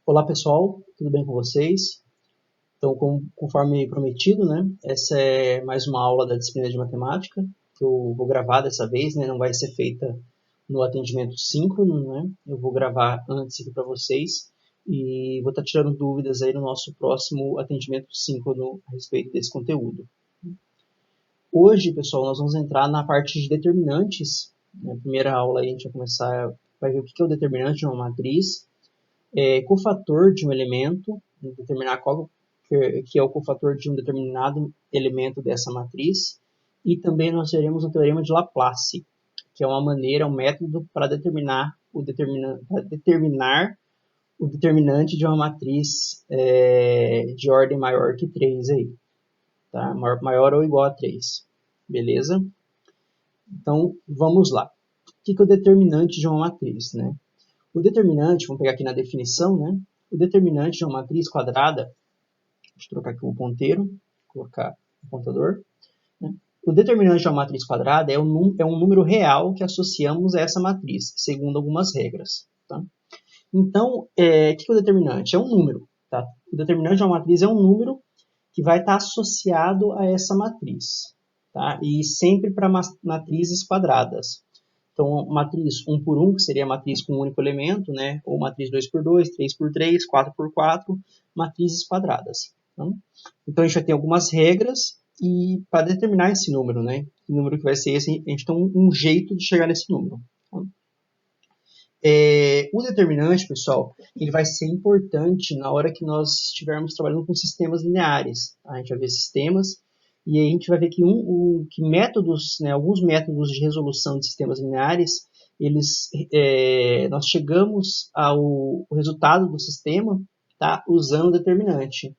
Olá pessoal, tudo bem com vocês? Então, conforme prometido, né, essa é mais uma aula da disciplina de matemática, que eu vou gravar dessa vez, né, não vai ser feita no atendimento síncrono, né, eu vou gravar antes aqui para vocês e vou estar tirando dúvidas aí no nosso próximo atendimento síncrono a respeito desse conteúdo. Hoje, pessoal, nós vamos entrar na parte de determinantes. Na primeira aula aí a gente vai ver o que é o determinante de uma matriz, cofator de um elemento, determinar qual que é o cofator de um determinado elemento dessa matriz, e também nós teremos o teorema de Laplace, que é uma maneira, um método para determinar o determinante de uma matriz de ordem maior que 3 aí, tá? Maior ou igual a 3, beleza? Então, vamos lá. O que é o determinante de uma matriz, né? O determinante, vamos pegar aqui na definição, né? O determinante de uma matriz quadrada, deixa eu trocar aqui o ponteiro, colocar o contador, né? O determinante de uma matriz quadrada é um número real que associamos a essa matriz, segundo algumas regras, tá? Então, o que é o determinante? É um número, tá? O determinante de uma matriz é um número que vai estar associado a essa matriz, tá? E sempre para matrizes quadradas. Então, matriz 1 por 1, que seria a matriz com um único elemento, né? Ou matriz 2 por 2, 3 por 3, 4 por 4, matrizes quadradas. Então, a gente vai ter algumas regras e para determinar esse número, né? Que número que vai ser esse, a gente tem um jeito de chegar nesse número. Tá? O determinante, pessoal, ele vai ser importante na hora que nós estivermos trabalhando com sistemas lineares. Tá? A gente vai ver sistemas e aí a gente vai ver que, métodos, né, alguns métodos de resolução de sistemas lineares, nós chegamos ao resultado do sistema, tá, usando o determinante.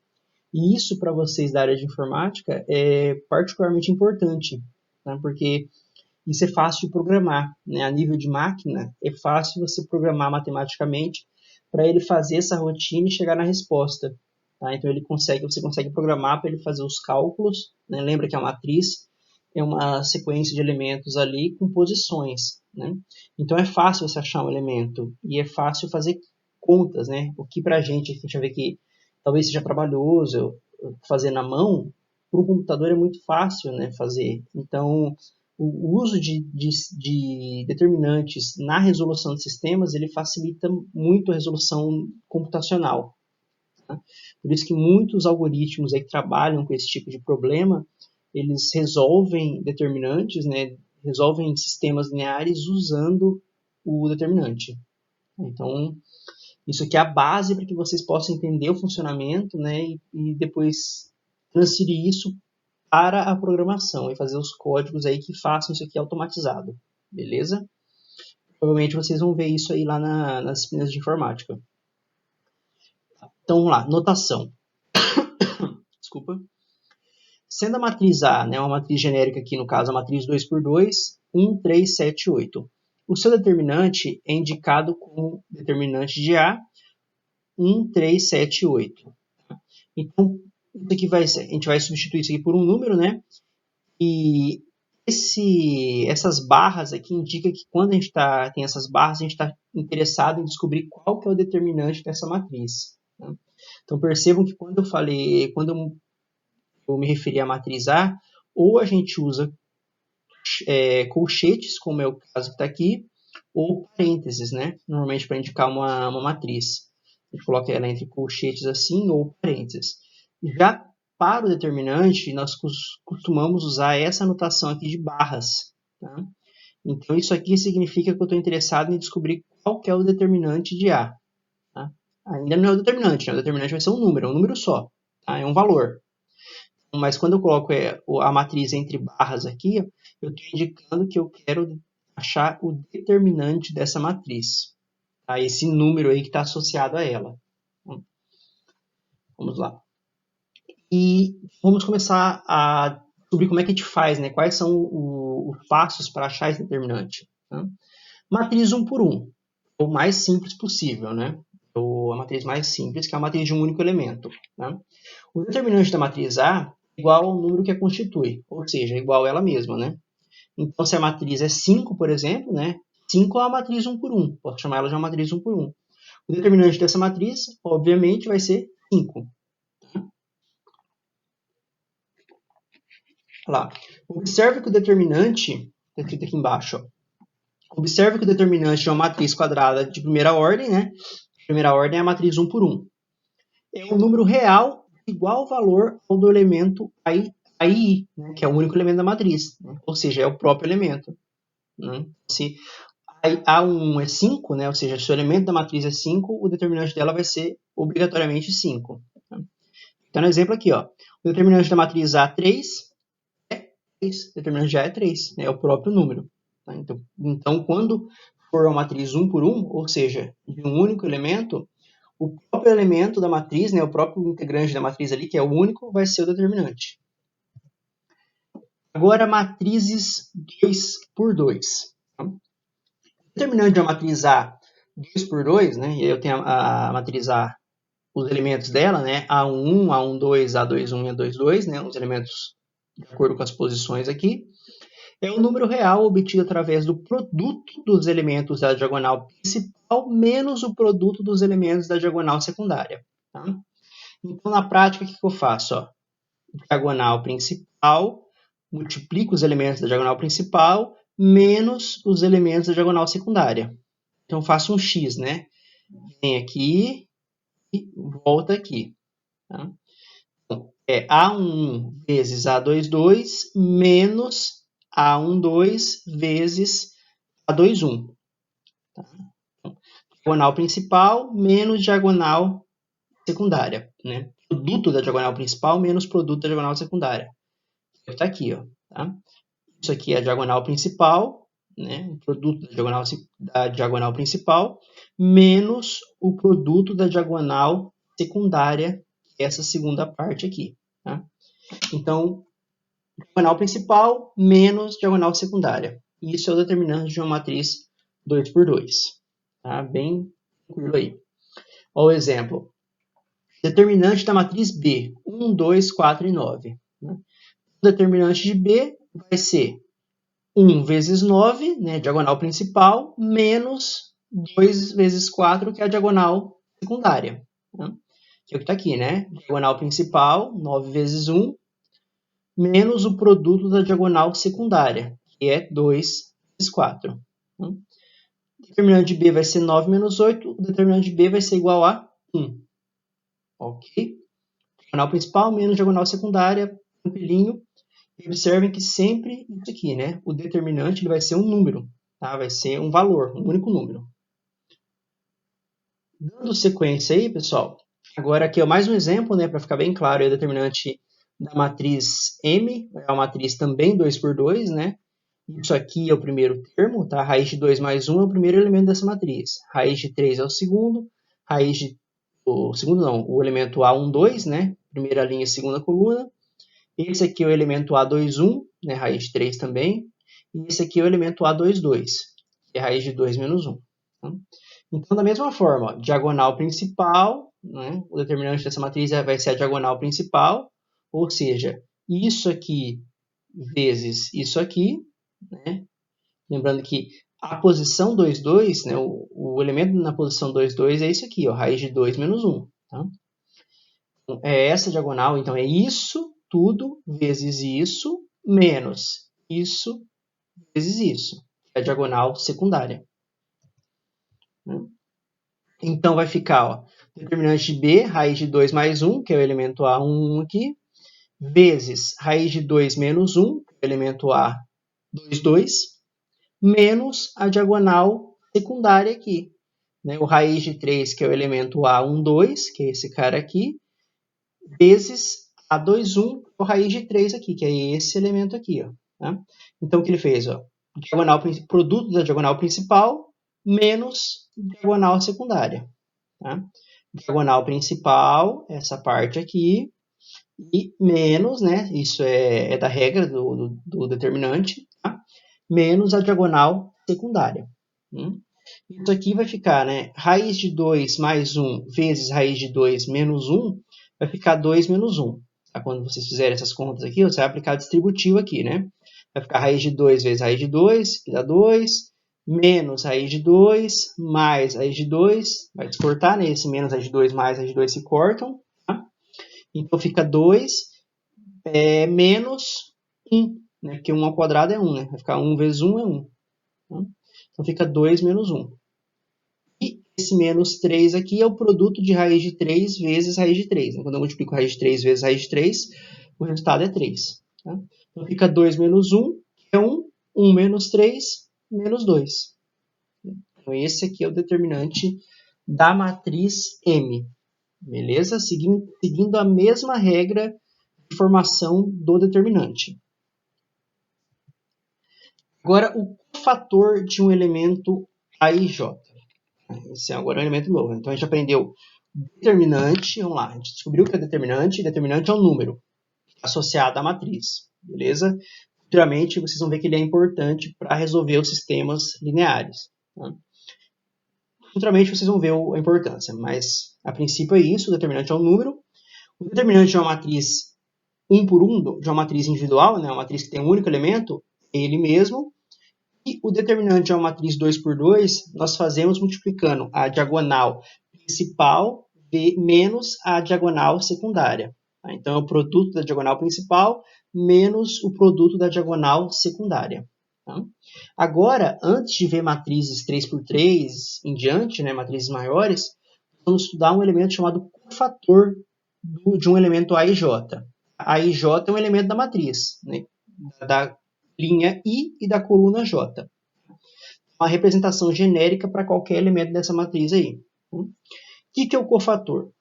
E isso, para vocês da área de informática, é particularmente importante, tá? Porque isso é fácil de programar, né? A nível de máquina, é fácil você programar matematicamente para ele fazer essa rotina e chegar na resposta. Tá? Então você consegue programar para ele fazer os cálculos, né? Lembra que a matriz é uma sequência de elementos ali com posições, né? Então é fácil você achar um elemento e é fácil fazer contas, né? O que para a gente vai ver que talvez seja trabalhoso fazer na mão, para o computador é muito fácil, né, fazer. Então, o uso de determinantes na resolução de sistemas, ele facilita muito a resolução computacional. Tá? Por isso que muitos algoritmos aí que trabalham com esse tipo de problema, eles resolvem determinantes, né, resolvem sistemas lineares usando o determinante. Então, isso aqui é a base para que vocês possam entender o funcionamento, né, e depois transferir isso para a programação e fazer os códigos aí que façam isso aqui automatizado, beleza? Provavelmente vocês vão ver isso aí lá nas disciplinas de informática. Então vamos lá, notação. Desculpa. Sendo a matriz A, né, uma matriz genérica aqui, no caso a matriz 2 por 2, 1, 3, 7, 8. O seu determinante é indicado como determinante de A, 1, 3, 7, 8. Então, isso aqui a gente vai substituir isso aqui por um número, né? E essas barras aqui indicam que quando a gente tem essas barras, a gente está interessado em descobrir qual que é o determinante dessa matriz. Né? Então percebam que quando eu me referi à matriz A, ou a gente usa colchetes, como é o caso que está aqui, ou parênteses, né? Normalmente para indicar uma matriz. A gente coloca ela entre colchetes assim ou parênteses. Já para o determinante, nós costumamos usar essa notação aqui de barras. Tá? Então, isso aqui significa que eu estou interessado em descobrir qual que é o determinante de A. Tá? Ainda não é o determinante, né? O determinante vai ser um número só. Tá? É um valor. Mas quando eu coloco a matriz entre barras aqui, eu estou indicando que eu quero achar o determinante dessa matriz. Tá? Esse número aí que está associado a ela. Vamos lá. E vamos começar a descobrir como é que a gente faz, né? Quais são os passos para achar esse determinante. Tá? Matriz 1 por 1. O mais simples possível, né? A matriz mais simples, que é a matriz de um único elemento. Tá? O determinante da matriz A é igual ao número que a constitui, ou seja, é igual a ela mesma, né? Então, se a matriz é 5, por exemplo, né? 5 é uma matriz 1 por 1. Posso chamar ela de uma matriz 1 por 1. O determinante dessa matriz, obviamente, vai ser 5. Lá. Observe que o determinante, está escrito aqui embaixo, ó. Observe que o determinante de uma matriz quadrada de primeira ordem, né? Primeira ordem é a matriz 1 por 1. É um número real igual valor ao do elemento AI, né? Que é o único elemento da matriz, né? Ou seja, é o próprio elemento. Né? Se A1 é 5, né? Ou seja, se o elemento da matriz é 5, o determinante dela vai ser obrigatoriamente 5. Tá? Então, no exemplo aqui, ó, o determinante da matriz A3 é 3. O determinante de A é 3, né? É o próprio número. Tá? Então, quando for uma matriz 1 por 1, ou seja, de um único elemento, o próprio elemento da matriz, né, o próprio integrante da matriz ali, que é o único, vai ser o determinante. Agora, matrizes 2 por 2. O determinante de uma matriz A 2 por 2, né, e eu tenho a matriz A, os elementos dela, né, A11, A12, A21 e A22, né, os elementos de acordo com as posições aqui, é o número real obtido através do produto dos elementos da diagonal principal menos o produto dos elementos da diagonal secundária. Tá? Então, na prática, o que eu faço? Ó? Diagonal principal, multiplico os elementos da diagonal principal menos os elementos da diagonal secundária. Então, faço um x, né? Vem aqui e volta aqui. Tá? Então, é A11 vezes A22 menos A12 vezes A21. Tá? Então, diagonal principal menos diagonal secundária. Né? Produto da diagonal principal menos produto da diagonal secundária. Está aqui, ó. Tá? Isso aqui é a diagonal principal, né? O produto da diagonal principal, menos o produto da diagonal secundária, que é essa segunda parte aqui. Tá? Então, diagonal principal menos diagonal secundária. Isso é o determinante de uma matriz 2 por 2. Tá? Bem tranquilo aí. Olha o exemplo. Determinante da matriz B, 1, 2, 4 e 9. Né? O determinante de B vai ser 1 vezes 9, né, diagonal principal, menos 2 vezes 4, que é a diagonal secundária. Né? Que é o que está aqui, né? Diagonal principal, 9 vezes 1, menos o produto da diagonal secundária, que é 2 vezes 4. Né? O determinante de B vai ser 9 menos 8, o determinante de B vai ser igual a 1. Ok? Diagonal principal menos diagonal secundária, tranquilinho. E observem que sempre isso aqui, né? O determinante ele vai ser um número, tá? Vai ser um valor, um único número. Dando sequência aí, pessoal, agora aqui é mais um exemplo, né? Para ficar bem claro, é o determinante da matriz M, é uma matriz também 2 por 2, né? Isso aqui é o primeiro termo, tá? Raiz de 2 mais 1 é o primeiro elemento dessa matriz. Raiz de 3 é o segundo. O segundo não, o elemento A1, 2, né? Primeira linha, segunda coluna. Esse aqui é o elemento A21, né? Raiz de 3 também. E esse aqui é o elemento A22, que é raiz de 2 menos 1. Tá? Então, da mesma forma, ó, diagonal principal, né? O determinante dessa matriz vai ser a diagonal principal, ou seja, isso aqui vezes isso aqui, né? Lembrando que a posição 2, 2, né? O elemento na posição 2, 2 é isso aqui, ó, raiz de 2 menos 1. Tá? Então, é essa diagonal, então é isso tudo vezes isso menos isso vezes isso, que é a diagonal secundária. Né? Então, vai ficar, ó, determinante de B, raiz de 2 mais 1, que é o elemento A1 aqui, vezes raiz de 2 menos 1, que é o elemento A2, 2, menos a diagonal secundária aqui. Né? O raiz de 3, que é o elemento A1, 2, que é esse cara aqui, vezes A2, 1, o raiz de 3 aqui, que é esse elemento aqui. Ó, tá? Então, o que ele fez? Ó, produto da diagonal principal menos diagonal secundária. Tá? Diagonal principal, essa parte aqui, e menos, né? Isso é da regra do determinante, tá? Menos a diagonal secundária. Isso aqui vai ficar, né? Raiz de 2 mais 1 vezes raiz de 2 menos 1 vai ficar 2 menos 1. Tá? Quando vocês fizerem essas contas aqui, você vai aplicar distributivo aqui, né? Vai ficar raiz de 2 vezes raiz de 2, que dá 2, menos raiz de 2, mais raiz de 2, vai descortar, né? Esse menos raiz de 2 mais raiz de 2 se cortam, tá? Então fica 2 menos 1, né? Porque 1 ao quadrado é 1, né? Vai ficar 1 vezes 1 é 1. Tá? Então fica 2 menos 1. E esse menos 3 aqui é o produto de raiz de 3 vezes raiz de 3. Né? Quando eu multiplico raiz de 3 vezes raiz de 3, o resultado é 3. Tá? Então fica 2 menos 1, que é 1. 1 menos 3, menos 2. Então esse aqui é o determinante da matriz M. Beleza? Seguindo a mesma regra de formação do determinante. Agora, o cofator de um elemento A e J. Esse é agora um elemento novo. Então, a gente aprendeu determinante. Vamos lá, a gente descobriu que é determinante. Determinante é um número associado à matriz. Beleza? Futuramente, vocês vão ver que ele é importante para resolver os sistemas lineares. Tá? Futuramente, vocês vão ver a importância. Mas, a princípio, é isso. O determinante é um número. O determinante de uma matriz 1 por 1, de uma matriz individual, né, uma matriz que tem um único elemento, é ele mesmo. E o determinante de uma matriz 2 por 2, nós fazemos multiplicando a diagonal principal menos a diagonal secundária. Tá? Então, é o produto da diagonal principal menos o produto da diagonal secundária. Tá? Agora, antes de ver matrizes 3 por 3 em diante, né, matrizes maiores, vamos estudar um elemento chamado cofator de um elemento A e J. A e J é um elemento da matriz, né, da linha I e da coluna J. Uma representação genérica para qualquer elemento dessa matriz aí. O que é o cofator?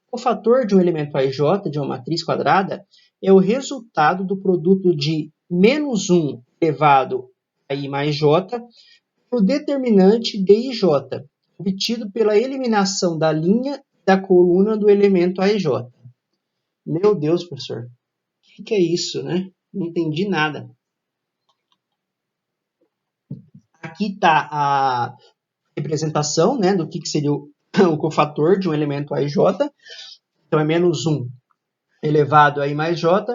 O cofator de um elemento A e J, de uma matriz quadrada, é o resultado do produto de menos 1 elevado a I mais J para o determinante D e J, obtido pela eliminação da linha e da coluna do elemento A e J. Meu Deus, professor, o que é isso, né? Não entendi nada. Aqui está a representação, né, do que seria o cofator de um elemento A e J. Então, é menos 1 elevado a I mais J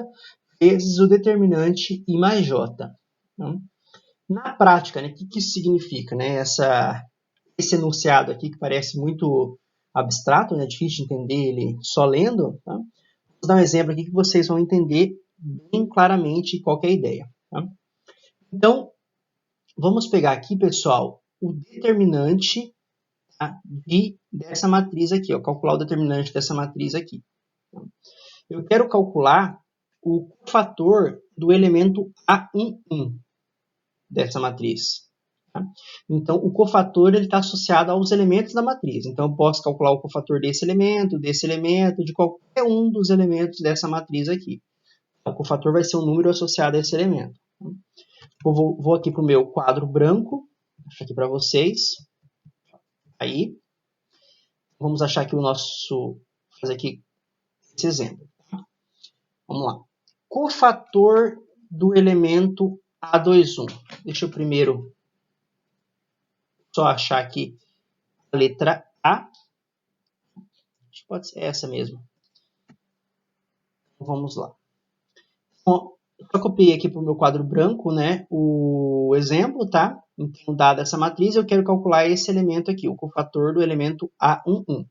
vezes o determinante I mais J. Então, na prática, né, o que isso significa? Né? Esse enunciado aqui, que parece muito abstrato, né, difícil de entender ele só lendo, tá? Vou dar um exemplo aqui que vocês vão entender bem claramente qual é a ideia. Tá? Então, vamos pegar aqui, pessoal, o determinante, tá, dessa matriz aqui, ó, calcular o determinante dessa matriz aqui. Tá? Eu quero calcular o cofator do elemento A11 dessa matriz. Tá? Então, o cofator está associado aos elementos da matriz. Então, eu posso calcular o cofator desse elemento, de qualquer um dos elementos dessa matriz aqui. O cofator vai ser um número associado a esse elemento. Vou aqui para o meu quadro branco, vou achar aqui para vocês. Aí, vamos achar aqui fazer aqui esse exemplo. Vamos lá. Cofator do elemento A21. Deixa eu primeiro só achar aqui a letra A. Acho que pode ser essa mesmo. Vamos lá. Bom, eu copiei aqui para o meu quadro branco, né, o exemplo, tá? Então, dada essa matriz, eu quero calcular esse elemento aqui, o cofator do elemento A11.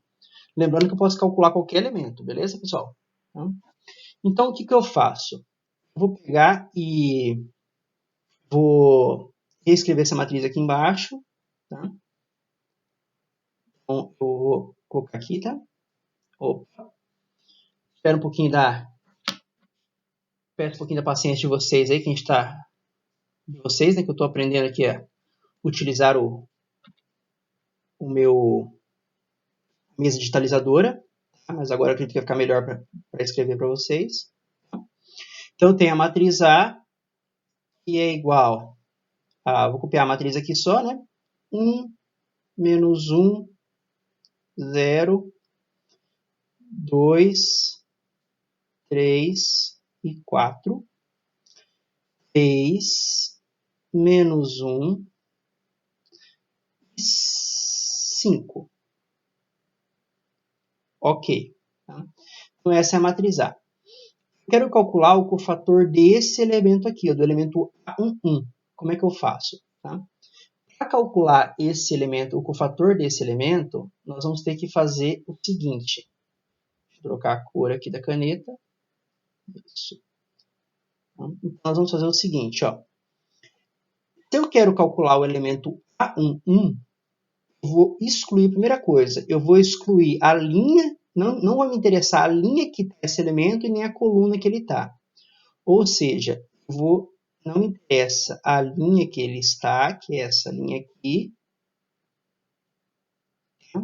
Lembrando que eu posso calcular qualquer elemento, beleza, pessoal? Então, o que eu faço? Eu vou pegar e vou reescrever essa matriz aqui embaixo, tá? Então, eu vou colocar aqui, tá? Opa. Espera um pouquinho Peço um pouquinho da paciência de vocês aí, que a gente está... De vocês, né? Que eu estou aprendendo aqui a utilizar o meu mesa digitalizadora. Tá? Mas agora eu acredito que vai ficar melhor para escrever para vocês. Tá? Então, tem a matriz A, que é igual a... Vou copiar a matriz aqui só, né? 1, menos 1, 0, 2, 3 e 4. 3, menos 1, 5. Ok. Tá? Então, essa é a matriz A. Eu quero calcular o cofator desse elemento aqui, do elemento A11. Como é que eu faço? Tá? Para calcular esse elemento, o cofator desse elemento, nós vamos ter que fazer o seguinte. Deixa eu trocar a cor aqui da caneta. Isso. Então, nós vamos fazer o seguinte, ó. Se eu quero calcular o elemento A11, eu vou excluir a primeira coisa. Eu vou excluir a linha, não vai me interessar a linha que está esse elemento e nem a coluna que ele está. Ou seja, não me interessa a linha que ele está, que é essa linha aqui. Tá?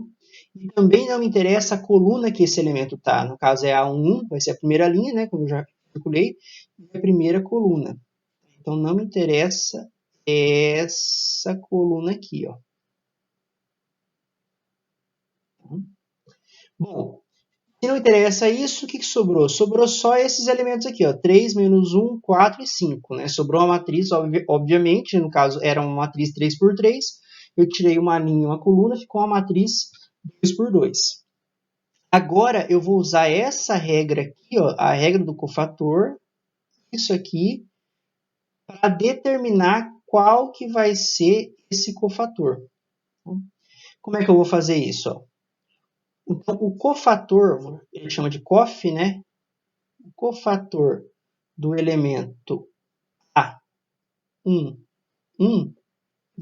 E também não me interessa a coluna que esse elemento está. No caso é A1, vai ser a primeira linha, né, como eu já calculei, e a primeira coluna. Então não me interessa essa coluna aqui, ó. Bom, se não interessa isso, o que sobrou? Sobrou só esses elementos aqui, ó, 3, menos 1, 4 e 5. Né? Sobrou uma matriz, obviamente, no caso era uma matriz 3 por 3. Eu tirei uma linha e uma coluna, ficou uma matriz 2 por 2. Agora eu vou usar essa regra aqui, ó, a regra do cofator, isso aqui, para determinar qual que vai ser esse cofator. Como é que eu vou fazer isso? Ó? Então, o cofator, ele chama de cof, né? O cofator do elemento A1,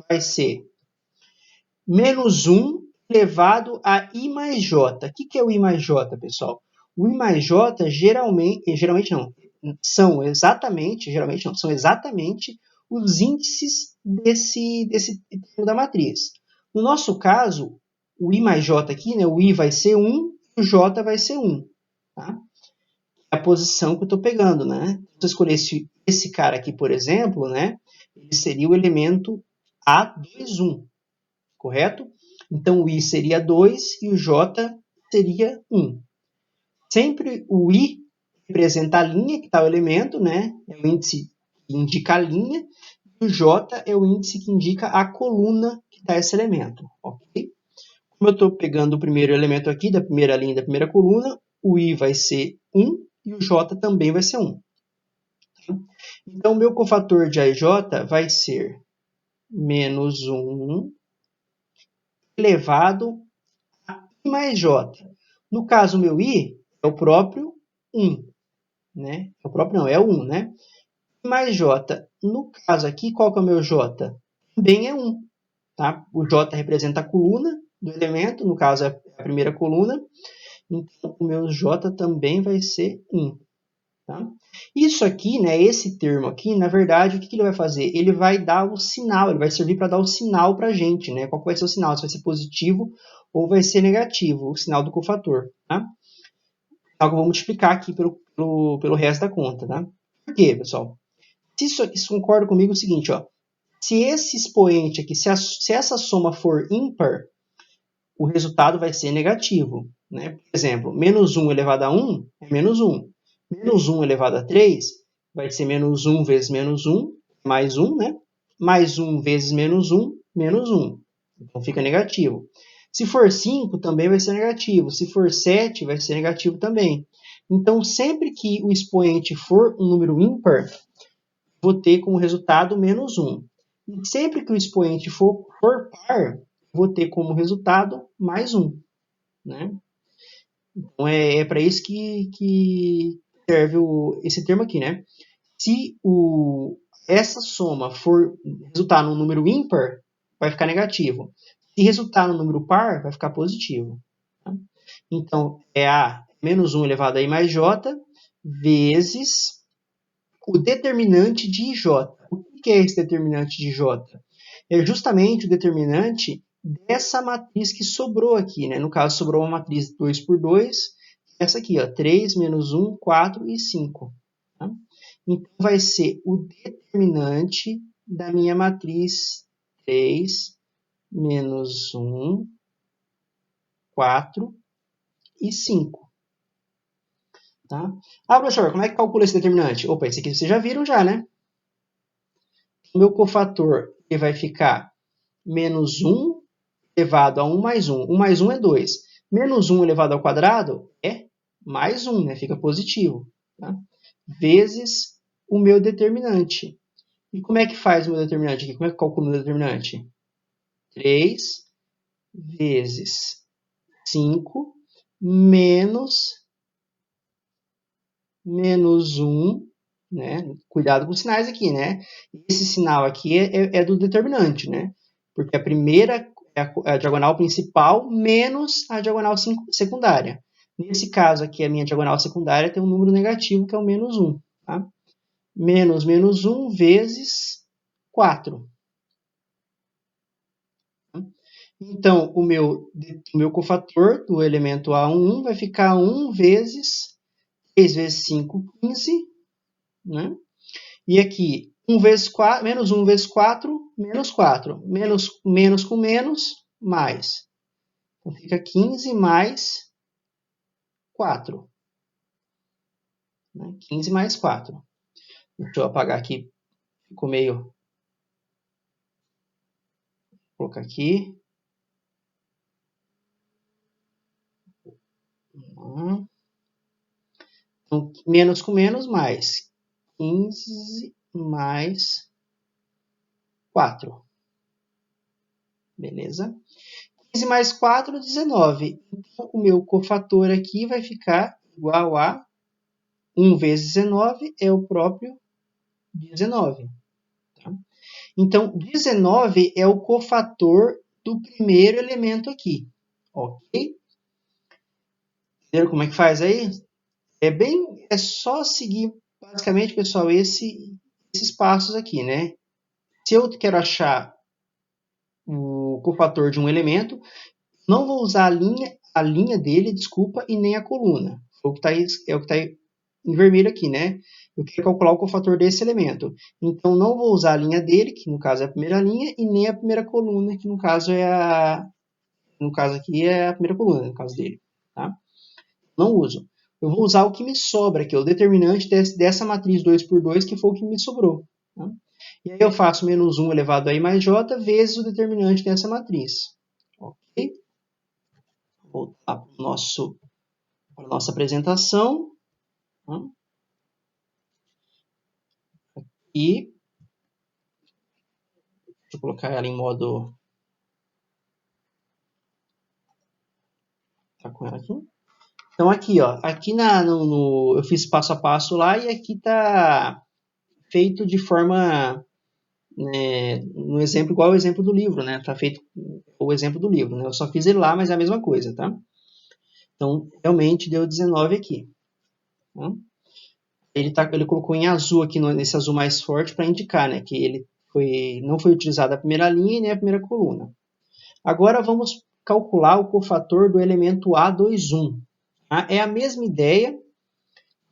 vai ser menos 1 elevado a I mais J. O que é o I mais J, pessoal? O I mais J são exatamente os índices desse termo da matriz. No nosso caso, o I mais J aqui, né, o I vai ser 1 e o J vai ser 1. Tá? É a posição que eu estou pegando. Né? Se eu escolhesse esse cara aqui, por exemplo, né, ele seria o elemento A21, correto? Então, o I seria 2 e o J seria 1. Sempre o I representa a linha que está o elemento, né? É o índice que indica a linha, e o J é o índice que indica a coluna que está esse elemento. Ok? Como eu estou pegando o primeiro elemento aqui, da primeira linha da primeira coluna, o I vai ser 1 e o J também vai ser 1. Então, o meu cofator de A e J vai ser menos 1 elevado a I mais J. No caso, o meu I é o próprio 1. Né? É o próprio não, é o 1, né? I mais J. No caso aqui, qual que é o meu J? Também é 1. Tá? O J representa a coluna do elemento, no caso é a primeira coluna. Então, o meu J também vai ser 1. Tá? Isso aqui, né, esse termo aqui, na verdade, o que ele vai fazer? Ele vai dar o sinal, ele vai servir para dar o sinal para a gente. Né? Qual que vai ser o sinal? Se vai ser positivo ou vai ser negativo, o sinal do cofator. Tá? Então, eu vou multiplicar aqui pelo resto da conta. Tá? Por quê, pessoal? Se isso concorda comigo, é o seguinte, ó. Se esse expoente aqui, se essa soma for ímpar, o resultado vai ser negativo. Né? Por exemplo, menos 1 elevado a 1 é menos 1. Menos 1 elevado a 3 vai ser menos 1 vezes menos 1, mais 1, né? Mais 1 vezes menos 1, menos 1. Então fica negativo. Se for 5, também vai ser negativo. Se for 7, vai ser negativo também. Então, sempre que o expoente for um número ímpar, vou ter como resultado menos 1. E sempre que o expoente for par, vou ter como resultado mais 1. Né? Então, é para isso que serve esse termo aqui. Né? Se essa soma for resultar num número ímpar, vai ficar negativo. Se resultar no número par, vai ficar positivo. Tá? Então, é a menos 1 elevado a I mais J vezes o determinante de IJ. O que é esse determinante de J? É justamente o determinante dessa matriz que sobrou aqui. Né? No caso, sobrou uma matriz 2 por 2, essa aqui, ó, 3, menos 1, 4 e 5. Tá? Então, vai ser o determinante da minha matriz 3, menos 1, 4 e 5. Tá? Ah, professor, como é que calcula esse determinante? Opa, esse aqui vocês já viram já, né? O meu cofator ele vai ficar menos 1 elevado a 1 mais 1. 1 mais 1 é 2. Menos 1 elevado ao quadrado é mais 1, né? Fica positivo. Tá? Vezes o meu determinante. E como é que faz o meu determinante aqui? Como é que calcula o meu determinante? 3 vezes 5 menos 1, né? Cuidado com os sinais aqui, né? Esse sinal aqui é do determinante, né? Porque a primeira é a diagonal principal menos a diagonal secundária. Nesse caso aqui, a minha diagonal secundária tem um número negativo, que é o menos 1. Tá? Menos 1 vezes 4. Então, o meu cofator do elemento A1 vai ficar 1 vezes 3 vezes 5, 15. Né? E aqui, 1 vezes 4, menos 1 vezes 4, menos 4. Menos com menos, mais. Então, fica 15 mais 4. Né? 15 mais 4. Deixa eu apagar aqui. Ficou meio... Vou colocar aqui. Então, menos com menos, mais. 15 mais 4. Beleza? 15 mais 4, 19. Então, o meu cofator aqui vai ficar igual a 1 vezes 19 é o próprio 19. Tá? Então, 19 é o cofator do primeiro elemento aqui. Ok? Entendeu como é que faz aí? É só seguir, basicamente, pessoal, esses passos aqui, né? Se eu quero achar o cofator de um elemento, não vou usar a linha dele, desculpa, e nem a coluna. É o que está em vermelho aqui, né? Eu quero calcular o cofator desse elemento. Então, não vou usar a linha dele, que no caso é a primeira linha, e nem a primeira coluna, que no caso aqui é a primeira coluna, no caso dele. Tá? Não uso. Eu vou usar o que me sobra, que é o determinante dessa matriz 2 por 2, que foi o que me sobrou. Tá? E aí eu faço menos 1 elevado a i mais j vezes o determinante dessa matriz. Ok? Vou voltar para a nossa apresentação. Tá? E deixa eu colocar ela em modo... Tá com ela aqui? Então aqui, ó, aqui eu fiz passo a passo lá e aqui tá feito de forma, né, no exemplo igual ao exemplo do livro, né? Tá feito o exemplo do livro, né? Eu só fiz ele lá, mas é a mesma coisa, tá? Então, realmente deu 19 aqui. Tá? Ele colocou em azul aqui, nesse azul mais forte, para indicar, né, que não foi utilizada a primeira linha e nem a primeira coluna. Agora vamos calcular o cofator do elemento A21. Tá? É a mesma ideia,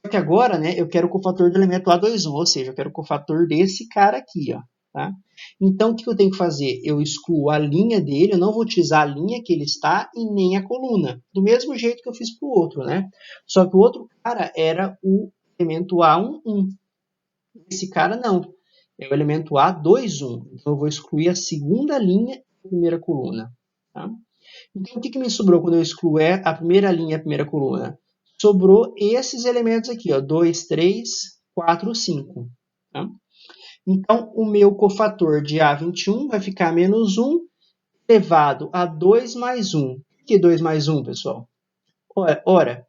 só que agora, né, eu quero o cofator do elemento A21, ou seja, eu quero o cofator desse cara aqui, ó. Tá? Então, o que eu tenho que fazer? Eu excluo a linha dele, eu não vou utilizar a linha que ele está e nem a coluna. Do mesmo jeito que eu fiz para o outro, né? Só que o outro cara era o elemento A11. Esse cara não. É o elemento A21. Então, eu vou excluir a segunda linha e a primeira coluna. Tá? Então, o que me sobrou quando eu excluo a primeira linha e a primeira coluna? Sobrou esses elementos aqui, ó, 2, 3, 4, 5. Tá? Então, o meu cofator de A21 vai ficar menos 1 elevado a 2 mais 1. Por que 2 mais 1, pessoal? Ora,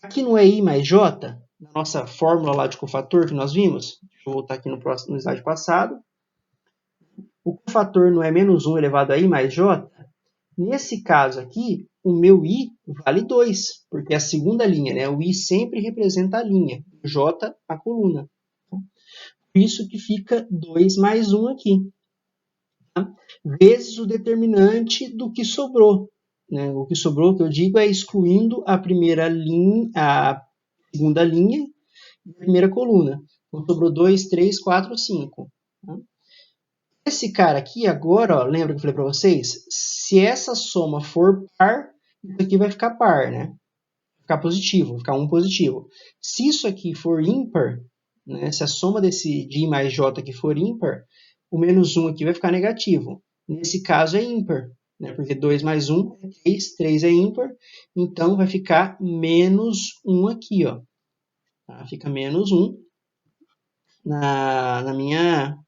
aqui no i mais j, na nossa fórmula lá de cofator que nós vimos, deixa eu voltar aqui no slide passado, o cofator não é menos 1 elevado a i mais j. Nesse caso aqui, o meu i vale 2, porque é a segunda linha, né? O i sempre representa a linha, o j a coluna. Por isso que fica 2 mais 1 aqui. Tá? Vezes o determinante do que sobrou. Né? O que sobrou, que eu digo, é excluindo a primeira linha, a segunda linha e a primeira coluna. Então, sobrou 2, 3, 4, 5. Tá? Esse cara aqui, agora, ó, lembra que eu falei para vocês? Se essa soma for par, isso aqui vai ficar par, né? Vai ficar positivo, vai ficar 1 positivo. Se isso aqui for ímpar, né? Se a soma de I mais J aqui for ímpar, o menos 1 aqui vai ficar negativo. Nesse caso é ímpar, né? Porque 2 mais 1 é 3, 3 é ímpar, então vai ficar menos 1 aqui, ó. Tá? Fica menos 1 na minha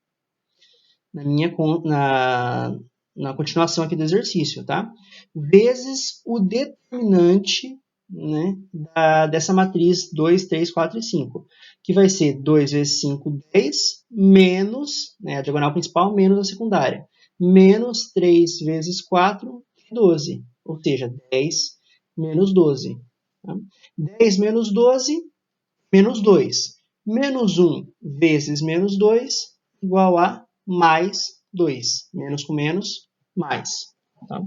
na continuação aqui do exercício, tá? Vezes o determinante, né, dessa matriz 2, 3, 4 e 5, que vai ser 2 vezes 5, 10, menos, né, a diagonal principal, menos a secundária, menos 3 vezes 4, 12, ou seja, 10 menos 12. Tá? 10 menos 12, menos 2. Menos 1 vezes menos 2, igual a mais 2. Menos com menos, mais. Tá?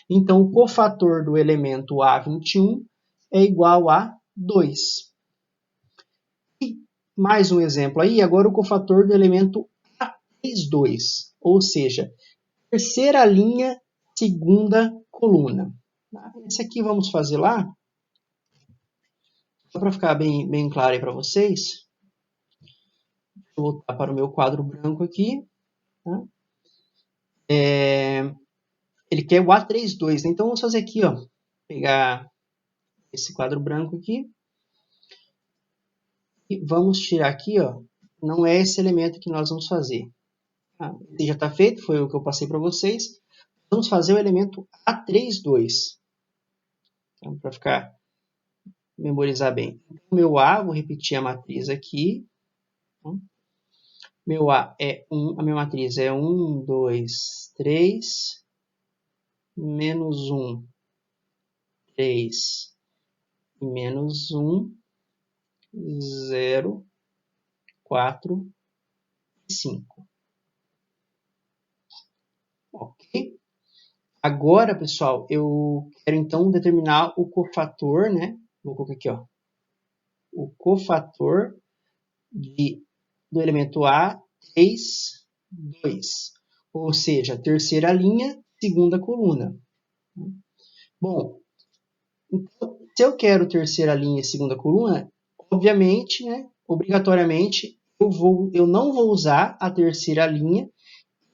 Então, o cofator do elemento A21 é igual a 2. E mais um exemplo aí, agora o cofator do elemento A32, ou seja, terceira linha, segunda coluna. Esse aqui vamos fazer lá, só para ficar bem claro aí para vocês. Vou voltar para o meu quadro branco aqui. Tá? Ele quer o A32, né? Então vamos fazer aqui, ó, pegar esse quadro branco aqui e vamos tirar aqui, ó, não é esse elemento que nós vamos fazer. Tá? Ele já está feito, foi o que eu passei para vocês. Vamos fazer o elemento A32, então, para ficar memorizar bem. Então, meu A, vou repetir a matriz aqui. Então, meu A é 1, a minha matriz é 1, 2, 3, menos 1, 3 e menos 1, 0, 4 e 5. Ok? Agora, pessoal, eu quero então determinar o cofator, né? Vou colocar aqui, ó. O cofator do elemento A, 3, 2. Ou seja, terceira linha, segunda coluna. Bom, então, se eu quero terceira linha e segunda coluna, obviamente, né, obrigatoriamente, eu não vou usar a terceira linha,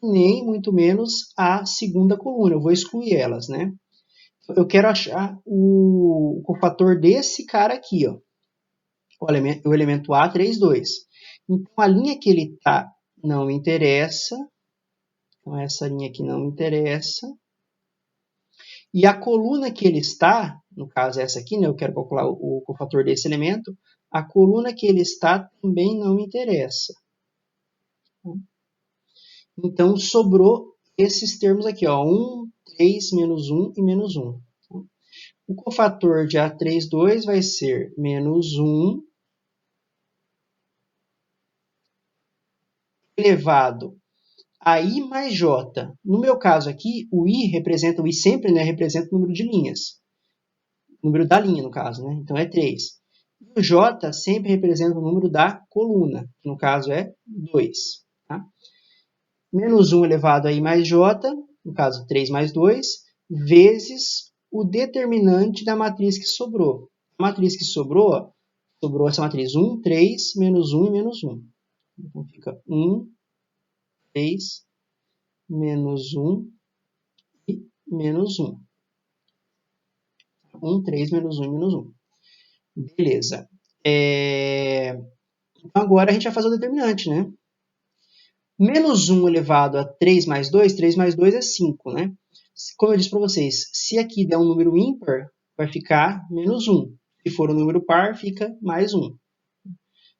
nem muito menos a segunda coluna. Eu vou excluir elas, né? Eu quero achar o cofator desse cara aqui, ó. O elemento A, 3, 2. Então, a linha que ele está não me interessa. Então, essa linha aqui não me interessa. E a coluna que ele está, no caso essa aqui, né, eu quero calcular o cofator desse elemento, a coluna que ele está também não me interessa. Então, sobrou esses termos aqui, ó, 1, 3, menos 1 e menos 1. O cofator de A32 vai ser menos 1 elevado a I mais J. No meu caso aqui, o I sempre, né, representa o número de linhas. O número da linha, no caso, né? Então é 3. O J sempre representa o número da coluna, que no caso é 2. Tá? Menos 1 elevado a I mais J, no caso 3 mais 2, vezes o determinante da matriz que sobrou. A matriz que sobrou essa matriz 1, 3, menos 1 e menos 1. Então fica 1, 3, menos 1 e menos 1. 1, 3, menos 1 e menos 1. Beleza. Então agora a gente vai fazer o determinante, né? Menos 1 elevado a 3 mais 2 é 5, né? Como eu disse para vocês, se aqui der um número ímpar, vai ficar menos 1. Se for um número par, fica mais 1.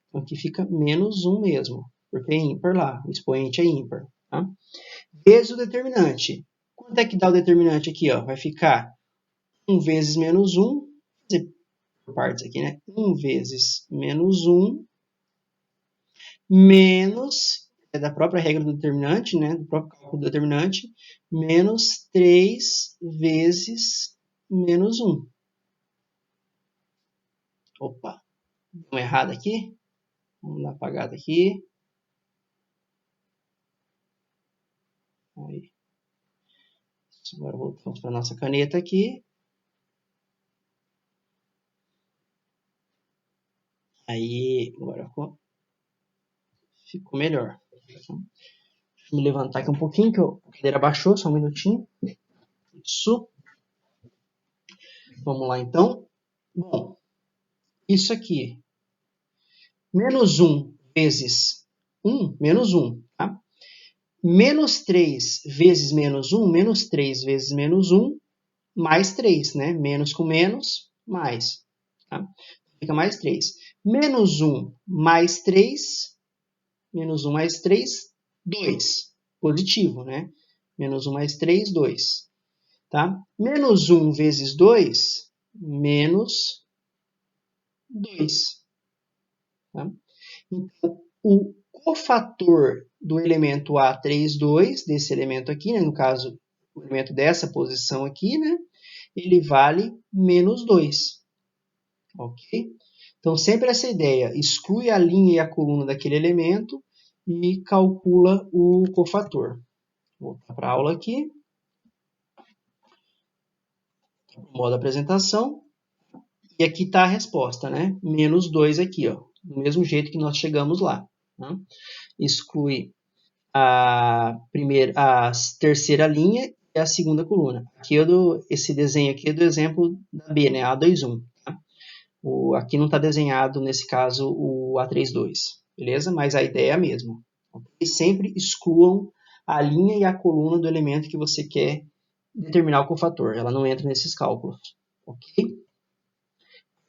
Então aqui fica menos 1 mesmo, porque é ímpar lá, o expoente é ímpar. Tá? Vezes o determinante. Quanto é que dá o determinante aqui? Ó? Vai ficar 1 vezes menos 1, vou fazer por partes aqui, né? 1 vezes menos 1, menos, da própria regra do determinante, né? Do próprio cálculo do determinante, menos 3 vezes menos 1. Opa, deu uma errada aqui. Vamos dar uma apagada aqui. Aí. Agora voltamos para a nossa caneta aqui. Aí, agora ficou melhor. Deixa eu me levantar aqui um pouquinho, que a cadeira baixou, só um minutinho. Isso. Vamos lá, então. Bom, isso aqui. Menos 1 vezes 1, menos 1, tá? menos 3 vezes menos 1, menos 3 vezes menos 1, mais 3, né? Menos com menos, mais. Tá? Fica mais 3. Menos 1 mais 3, menos 1 mais 3, 2. Positivo, né? Menos 1 mais 3, 2. Tá? Menos 1 vezes 2, menos 2. Tá? Então, o cofator do elemento A32, desse elemento aqui, né? No caso, o elemento dessa posição aqui, né? Ele vale menos 2. Ok? Então, sempre essa ideia, exclui a linha e a coluna daquele elemento e calcula o cofator. Vou voltar para a aula aqui, modo apresentação, e aqui está a resposta, né? Menos 2 aqui, ó, do mesmo jeito que nós chegamos lá. Né? Exclui a terceira linha e a segunda coluna. Aqui esse desenho aqui é do exemplo da B, né? A21. Tá? Aqui não está desenhado, nesse caso, o A32, beleza? Mas a ideia é a mesma. E sempre excluam a linha e a coluna do elemento que você quer determinar o cofator. Ela não entra nesses cálculos. Ok?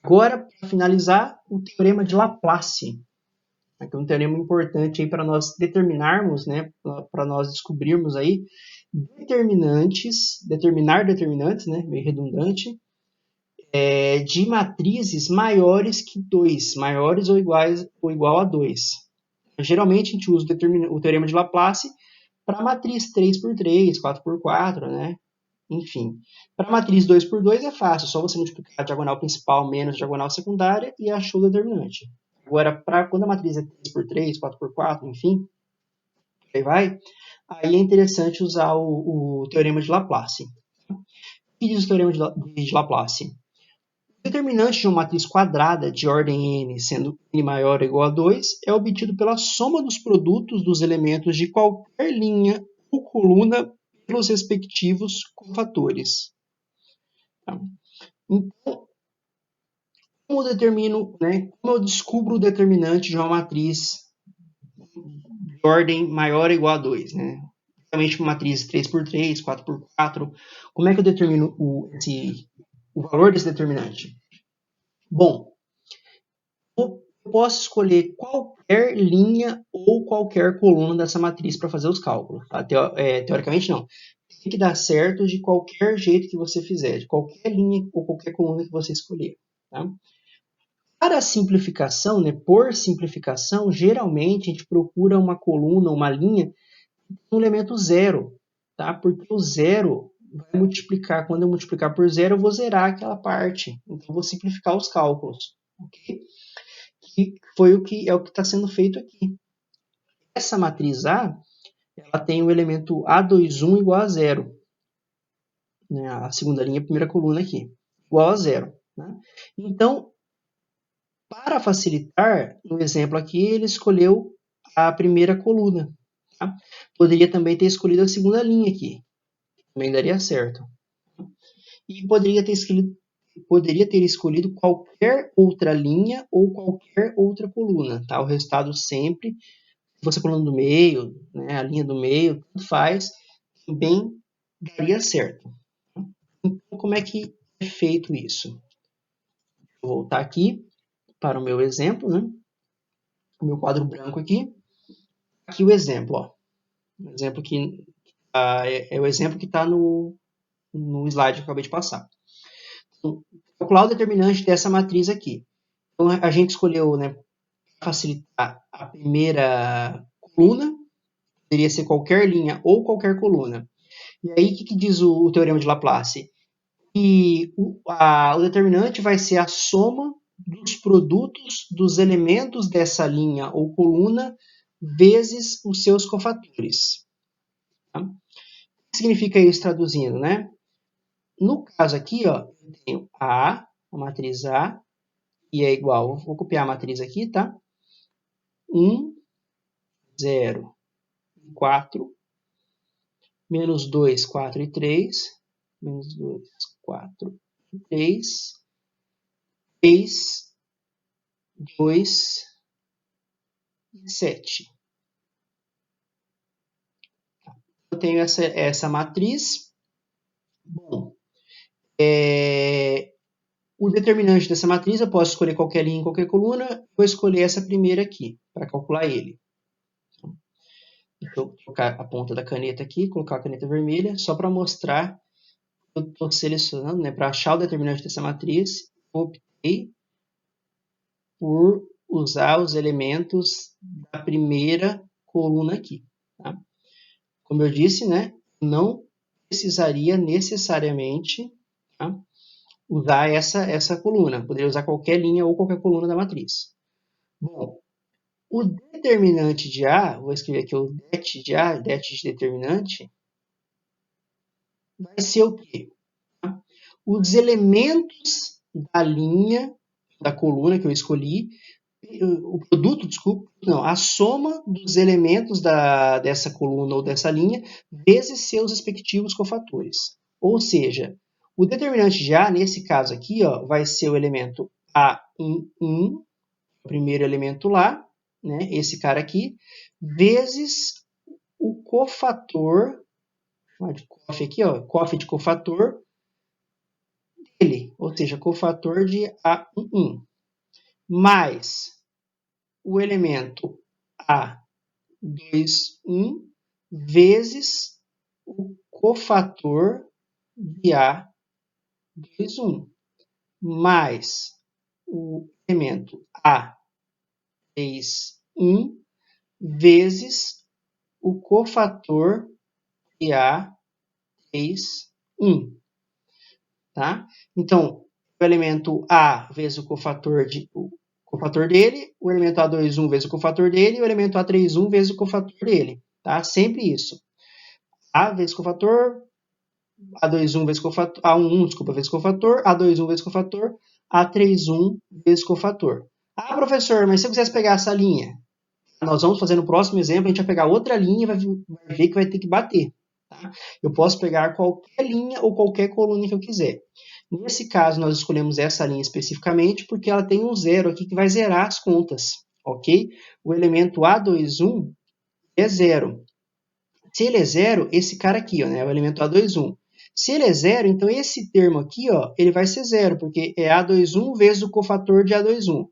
Agora, para finalizar, o teorema de Laplace. Que é um teorema importante para nós determinarmos, né, para nós descobrirmos aí determinar determinantes, né, meio redundante, de matrizes maiores que 2, maiores ou igual a 2. Geralmente a gente usa o teorema de Laplace para matriz 3x3, 4x4, né? Enfim, para matriz 2x2 é fácil, só você multiplicar a diagonal principal menos a diagonal secundária e achou o determinante. Agora, quando a matriz é 3x3, 4x4, enfim, aí vai, aí é interessante usar o teorema de Laplace. O que diz o teorema de Laplace? O determinante de uma matriz quadrada de ordem n, sendo n maior ou igual a 2, é obtido pela soma dos produtos dos elementos de qualquer linha ou coluna pelos respectivos cofatores. Tá? Então, como eu determino, né, como eu descubro o determinante de uma matriz de ordem maior ou igual a 2? Né? Geralmente uma matriz 3x3, 4x4. Como é que eu determino o valor desse determinante? Bom, eu posso escolher qualquer linha ou qualquer coluna dessa matriz para fazer os cálculos. Tá? Teoricamente, não. Tem que dar certo de qualquer jeito que você fizer, de qualquer linha ou qualquer coluna que você escolher. Tá? Para a simplificação, né, por simplificação, geralmente a gente procura uma coluna, uma linha, com um elemento zero. Tá? Porque o zero vai multiplicar, quando eu multiplicar por zero, eu vou zerar aquela parte. Então, eu vou simplificar os cálculos. Ok? Que foi o que está sendo feito aqui. Essa matriz A, ela tem o elemento A21 igual a zero. Né? A segunda linha, a primeira coluna aqui. Igual a zero. Né? Então, para facilitar, no exemplo aqui, ele escolheu a primeira coluna. Tá? Poderia também ter escolhido a segunda linha aqui. Também daria certo. E poderia ter escolhido qualquer outra linha ou qualquer outra coluna. Tá? O resultado sempre, se fosse a coluna do meio, né, a linha do meio, tudo faz, também daria certo. Então, como é que é feito isso? Vou voltar aqui para o meu exemplo, né? O meu quadro branco aqui. Aqui o exemplo, ó. O exemplo que é o exemplo que está no slide que eu acabei de passar. Então, calcular o determinante dessa matriz aqui. Então, a gente escolheu, né, para facilitar a primeira coluna, poderia ser qualquer linha ou qualquer coluna. E aí, o que diz o teorema de Laplace? Que o determinante vai ser a soma dos produtos dos elementos dessa linha ou coluna vezes os seus cofatores. Tá? O que significa isso traduzindo, né? No caso aqui, ó, eu tenho a matriz A, e é igual, vou copiar a matriz aqui, tá? 1, 0, 4, menos 2, 4 e 3, menos 2, 4 e 3, 3, 2 e 7. eu tenho essa matriz. Bom, o determinante dessa matriz, eu posso escolher qualquer linha em qualquer coluna. Vou escolher essa primeira aqui, para calcular ele. Deixa eu trocar a ponta da caneta aqui, colocar a caneta vermelha, só para mostrar que eu estou selecionando, né, para achar o determinante dessa matriz. Eu optei por usar os elementos da primeira coluna aqui. Tá? Como eu disse, né, não precisaria necessariamente, tá, usar essa coluna. Poderia usar qualquer linha ou qualquer coluna da matriz. Bom, o determinante de A, vou escrever aqui o det de A, det de determinante, vai ser o quê? Tá? Os elementos da linha, da coluna que eu escolhi, o produto, desculpa, não, a soma dos elementos dessa coluna ou dessa linha vezes seus respectivos cofatores. Ou seja, o determinante de A, nesse caso aqui, ó, vai ser o elemento A11, o primeiro elemento lá, né, esse cara aqui, vezes o cofator, de cof aqui, ó, cof de cofator dele, ou seja, cofator de A11, mais o elemento A21 vezes o cofator de A21, mais o elemento A31 vezes o cofator de A31. Tá? Então, o elemento A vezes o cofator dele, o elemento A21 vezes o cofator dele e o elemento A31 vezes o cofator dele. Tá? Sempre isso. A vezes cofator, A21 vezes cofator, A11, desculpa, vezes cofator, A21 vezes cofator, A31 vezes cofator. Ah, professor, mas se eu quisesse pegar essa linha, nós vamos fazer no próximo exemplo, a gente vai pegar outra linha e vai ver que vai ter que bater. Tá? Eu posso pegar qualquer linha ou qualquer coluna que eu quiser. Nesse caso, nós escolhemos essa linha especificamente porque ela tem um zero aqui que vai zerar as contas, ok? O elemento A21 é zero. Se ele é zero, esse cara aqui, ó, né, é o elemento A21. Se ele é zero, então esse termo aqui, ó, ele vai ser zero, porque é A21 vezes o cofator de A21.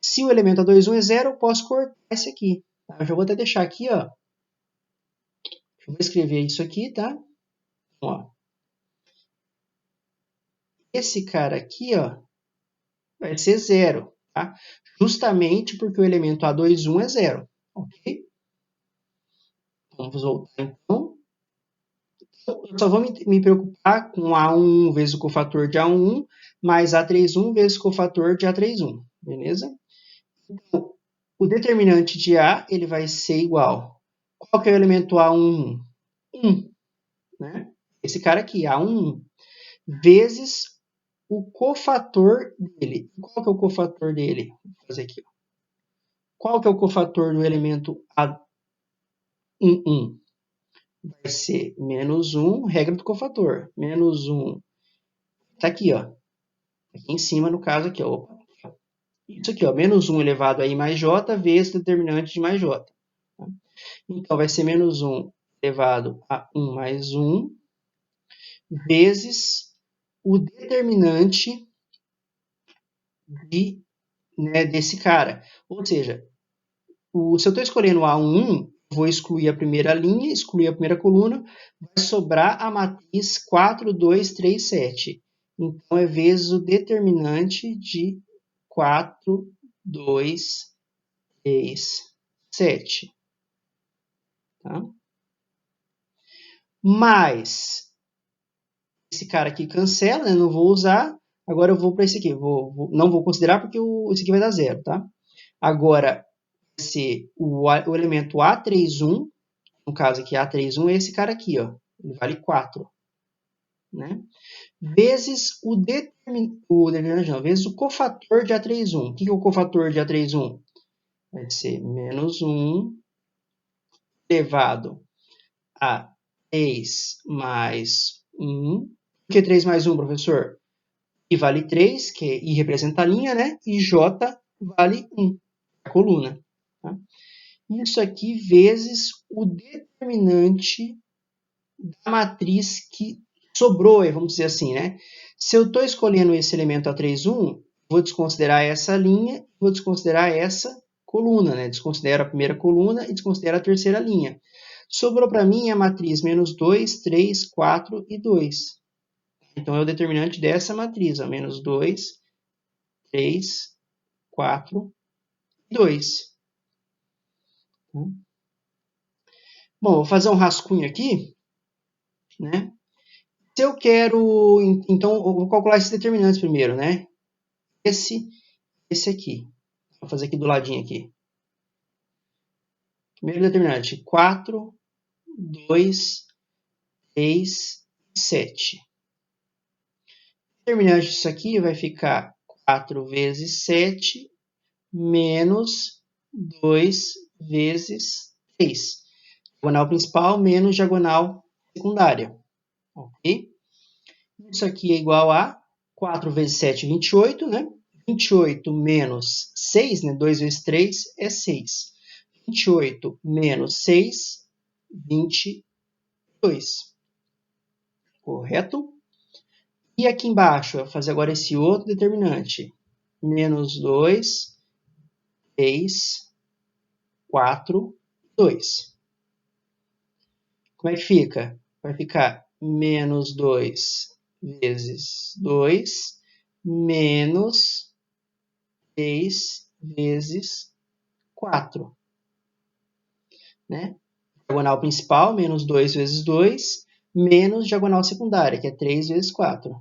Se o elemento A21 é zero, eu posso cortar esse aqui. Tá? Eu já vou até deixar aqui, ó. Eu vou escrever isso aqui, tá? Ó. Esse cara aqui, ó, vai ser zero, tá? Justamente porque o elemento A21 é zero, ok? Vamos voltar, então. Eu só vou me preocupar com A1 vezes o cofator de A1 mais A31 vezes o cofator de A31, beleza? Então, o determinante de A, ele vai ser igual. Qual que é o elemento A1? 1, né? Esse cara aqui, A1, vezes o cofator dele. Qual que é o cofator dele? Vou fazer aqui. Qual que é o cofator do elemento A11? Vai ser menos 1, regra do cofator. Menos 1. Está aqui, ó. Aqui em cima, no caso, aqui, ó. Isso aqui, ó. Menos 1 elevado a I mais J vezes determinante de mais J. Tá? Então, vai ser menos 1 elevado a 1 mais 1 vezes o determinante desse cara. Ou seja, se eu estou escolhendo A1, vou excluir a primeira linha, excluir a primeira coluna, vai sobrar a matriz 4, 2, 3, 7. Então, é vezes o determinante de 4, 2, 3, 7. Tá? Mas, esse cara aqui cancela, né? Não vou usar. Agora eu vou para esse aqui. Não vou considerar porque esse aqui vai dar zero, tá? Agora, vai ser o elemento A31, no caso aqui A31 é esse cara aqui, ó. Ele vale 4. Né? Vezes vezes o cofator de A31. O que é o cofator de A31? Vai ser menos 1 elevado a 3 mais 1. Por que 3 mais 1, professor? I vale 3, que I representa a linha, né? E J vale 1, a coluna. Tá? Isso aqui vezes o determinante da matriz que sobrou, vamos dizer assim, né? Se eu estou escolhendo esse elemento A3, 1, vou desconsiderar essa linha, vou desconsiderar essa coluna, né? Desconsidero a primeira coluna e desconsidero a terceira linha. Sobrou para mim a matriz menos 2, 3, 4 e 2. Então, é o determinante dessa matriz, ó, menos 2, 3, 4 e 2. Bom, vou fazer um rascunho aqui, né? Se eu quero, então, eu vou calcular esses determinantes primeiro, né? Esse aqui. Vou fazer aqui do ladinho aqui. Primeiro determinante, 4, 2, 3, 7. O determinante disso aqui vai ficar 4 vezes 7 menos 2 vezes 3. Diagonal principal menos diagonal secundária. Ok? Isso aqui é igual a 4 vezes 7, 28, né? 28 menos 6, né? 2 vezes 3 é 6. 28 menos 6, 22. Correto? E aqui embaixo, eu vou fazer agora esse outro determinante. Menos 2, 3, 4, 2. Como é que fica? Vai ficar menos 2 vezes 2, menos 3 vezes 4. Né? Diagonal principal, menos 2 vezes 2, menos diagonal secundária, que é 3 vezes 4.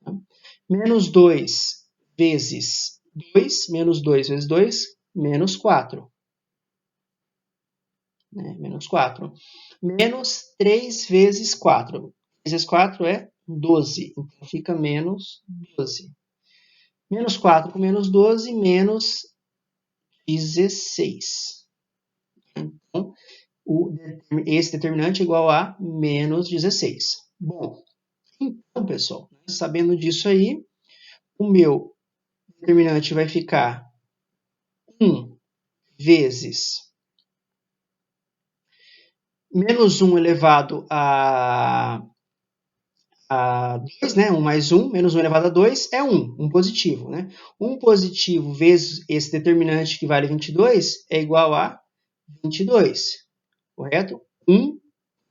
Tá? Menos 2 vezes 2, menos 2 vezes 2, menos 4. Né? Menos 4. Menos 3 vezes 4. 3 vezes 4 é 12. Então, fica menos 12. Menos 4 com menos 12, menos 16. Então, esse determinante é igual a menos 16. Bom, então, pessoal, sabendo disso aí, o meu determinante vai ficar 1 vezes menos 1 elevado a 2, né? 1 mais 1, menos 1 elevado a 2 é 1, 1 positivo, né? 1 positivo vezes esse determinante que vale 22 é igual a 22, correto? 1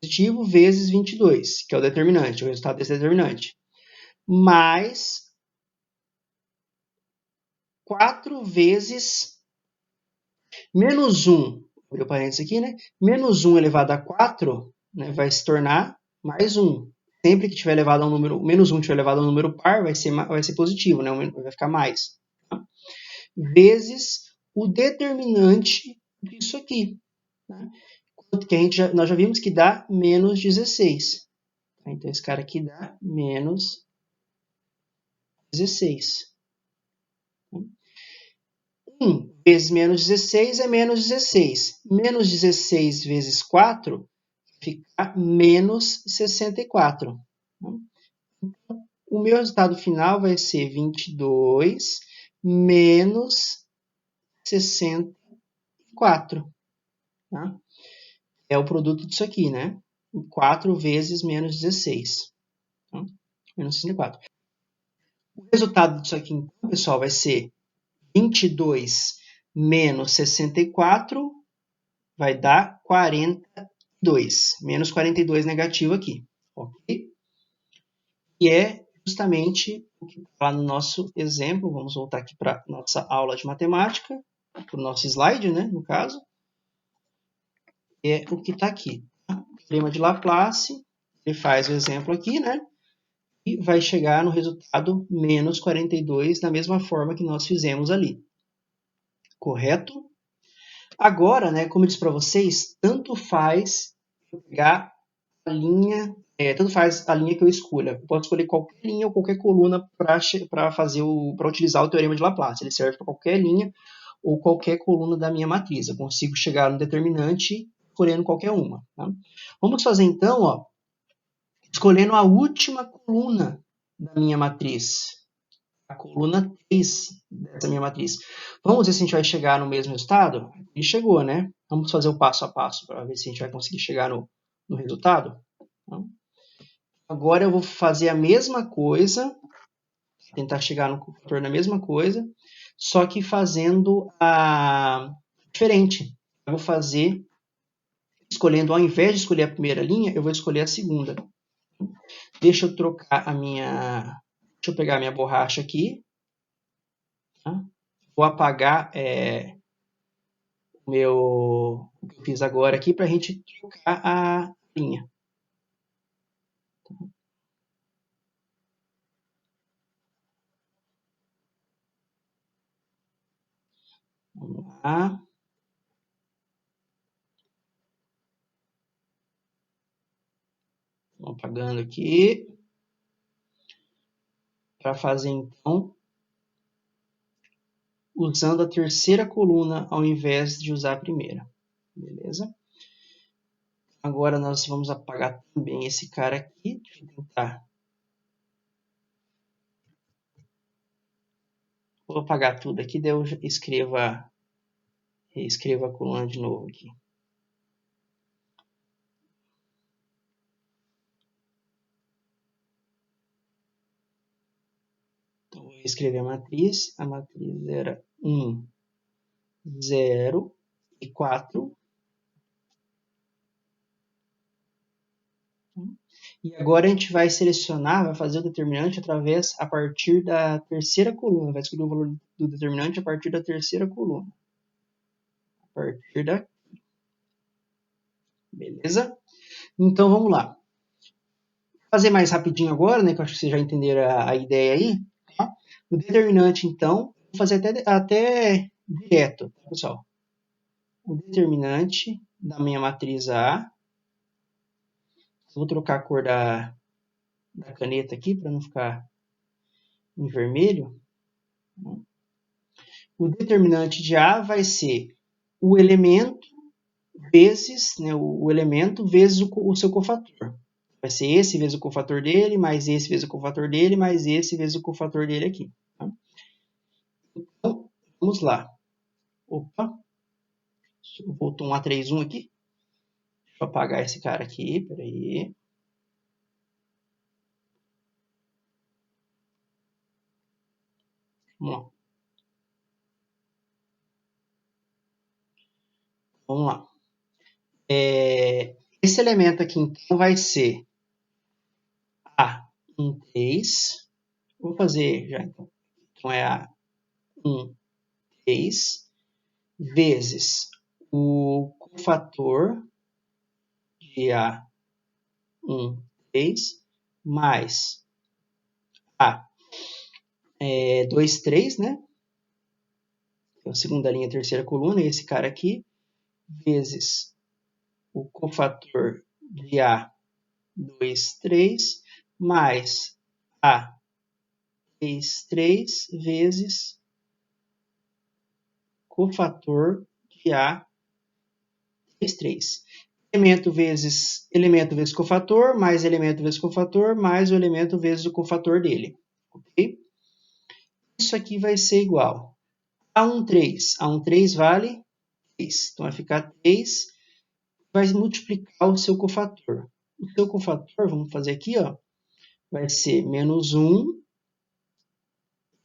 positivo vezes 22, que é o determinante, o resultado desse determinante. Mais 4 vezes menos 1, abrir o parênteses aqui, né? Menos 1 elevado a 4, né, vai se tornar mais 1. Sempre que tiver elevado a um número, menos 1 tiver elevado a um número par, vai ser positivo, né? Vai ficar mais. Tá? Vezes o determinante disso aqui. Tá? Que nós já vimos que dá menos 16. Tá? Então, esse cara aqui dá menos 16. 1 vezes menos 16 é menos 16. Menos 16 vezes 4 fica menos 64. Então, o meu resultado final vai ser 22 menos 64. Tá? É o produto disso aqui, né? 4 vezes menos 16. Tá? Menos 64. O resultado disso aqui, então, pessoal, vai ser 22 menos 64 vai dar 42. Menos 42 negativo aqui. Ok? E é justamente o que está lá no nosso exemplo. Vamos voltar aqui para a nossa aula de matemática, para o nosso slide, né, no caso. É o que está aqui. Tá? Teorema de Laplace, ele faz o exemplo aqui, né? E vai chegar no resultado menos 42, da mesma forma que nós fizemos ali. Correto? Agora, né, como eu disse para vocês, tanto faz pegar a linha, tanto faz a linha que eu escolha. Eu posso escolher qualquer linha ou qualquer coluna para utilizar o teorema de Laplace. Ele serve para qualquer linha ou qualquer coluna da minha matriz. Eu consigo chegar no determinante escolhendo qualquer uma. Tá? Vamos fazer então, ó, escolhendo a última coluna da minha matriz. A coluna 3 dessa minha matriz. Vamos ver se a gente vai chegar no mesmo resultado? E chegou, né? Vamos fazer o passo a passo para ver se a gente vai conseguir chegar no resultado. Tá? Agora eu vou fazer a mesma coisa, tentar chegar no cofator na mesma coisa, só que fazendo a diferente. Eu vou fazer, escolhendo, ao invés de escolher a primeira linha, eu vou escolher a segunda. Deixa eu trocar a minha... Deixa eu pegar a minha borracha aqui. Tá? Vou apagar o que eu fiz agora aqui para a gente trocar a linha. Vamos lá. Vou apagando aqui. Para fazer, então, usando a terceira coluna ao invés de usar a primeira. Beleza? Agora nós vamos apagar também esse cara aqui. Deixa eu tentar. Vou apagar tudo aqui, daí eu escreva a coluna de novo aqui. Então, vou escrever a matriz. A matriz era 1, 0 e 4. E agora a gente vai selecionar, vai fazer o determinante a partir da terceira coluna. Vai escolher o valor do determinante a partir da terceira coluna. A partir daqui. Beleza? Então, vamos lá. Vou fazer mais rapidinho agora, né? Que eu acho que vocês já entenderam a ideia aí. Tá? O determinante, então, vou fazer até direto, tá, pessoal? O determinante da minha matriz A. Vou trocar a cor da caneta aqui para não ficar em vermelho. O determinante de A vai ser o elemento vezes, né, o elemento vezes o seu cofator. Vai ser esse vezes o cofator dele, mais esse vezes o cofator dele, mais esse vezes o cofator dele aqui. Tá? Então, vamos lá. Opa, voltou um A31 aqui. Deixa eu apagar esse cara aqui, peraí. Vamos lá. Vamos lá. Esse elemento aqui, então, vai ser A13. Vou fazer já, então. Então, é A13 vezes o cofator de A13 mais A23, né? Então, segunda linha, terceira coluna, esse cara aqui, vezes o cofator de A23 mais A33 vezes cofator de A33. Elemento vezes cofator, mais elemento vezes cofator, mais o elemento vezes o cofator dele. Ok? Isso aqui vai ser igual a A13 vale 3. Então, vai ficar 3, vai multiplicar o seu cofator. O seu cofator, vamos fazer aqui, ó, vai ser menos 1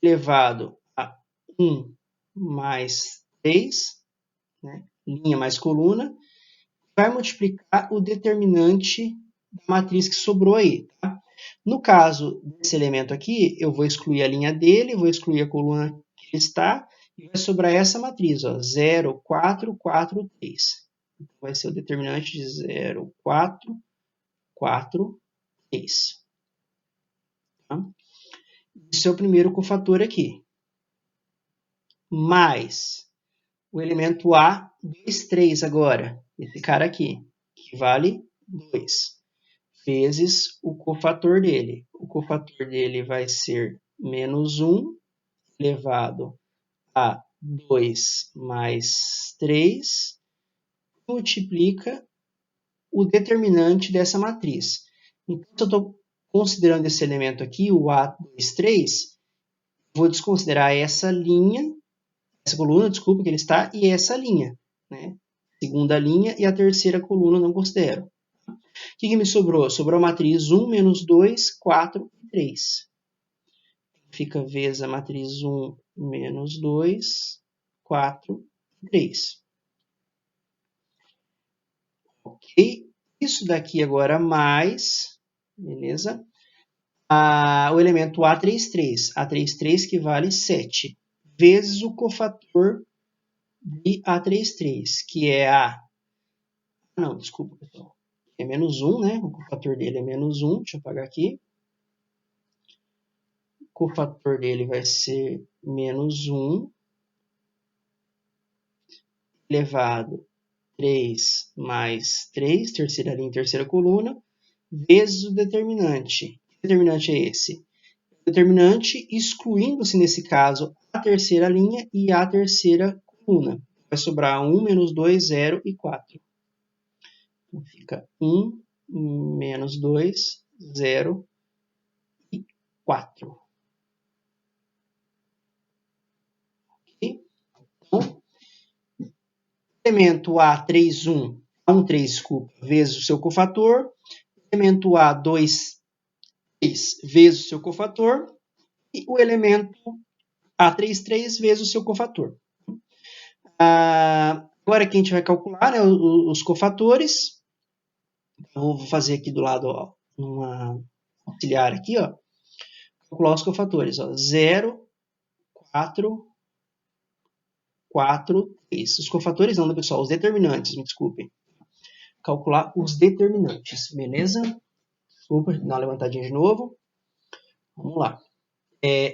elevado a 1 mais 3, né? Linha mais coluna, vai multiplicar o determinante da matriz que sobrou aí. Tá? No caso desse elemento aqui, eu vou excluir a linha dele, vou excluir a coluna que ele está, e vai sobrar essa matriz, ó, 0, 4, 4, 3. Então, vai ser o determinante de 0, 4, 4, 3. Tá? Esse é o primeiro cofator aqui. Mais o elemento A23 agora, esse cara aqui, que vale 2, vezes o cofator dele. O cofator dele vai ser menos 1 elevado a 2 mais 3, multiplica o determinante dessa matriz. Então, se eu estou considerando esse elemento aqui, o A23, vou desconsiderar essa linha, essa coluna, desculpa, que ele está, e essa linha, né? Segunda linha e a terceira coluna não considero. que me sobrou? Sobrou a matriz 1, menos 2, 4 e 3. Fica vezes a matriz 1, menos 2, 4 e 3. Ok? Isso daqui agora mais, beleza? O elemento A33. A33 que vale 7, vezes o cofator de A33, que é a... Não, desculpa, pessoal. É menos 1, né? O cofator dele é menos 1. Deixa eu apagar aqui. O cofator dele vai ser menos 1 elevado 3 mais 3, terceira linha, terceira coluna, vezes o determinante. Que determinante é esse? O determinante excluindo-se, nesse caso, a terceira linha e a terceira coluna. Vai sobrar 1, menos 2, 0 e 4. Então, fica 1, menos 2, 0 e 4. Ok? Então, elemento A31, A13, desculpa, vezes o seu cofator. Elemento A23 vezes o seu cofator. E o elemento A33 vezes o seu cofator. Agora aqui a gente vai calcular, né, os cofatores. Eu vou fazer aqui do lado, ó, uma auxiliar aqui, ó. Calcular os cofatores, ó. 0, 4, 4, 3. Os cofatores não, né, pessoal? Os determinantes, me desculpem. Calcular os determinantes, beleza? Desculpa, dar uma levantadinha de novo. Vamos lá.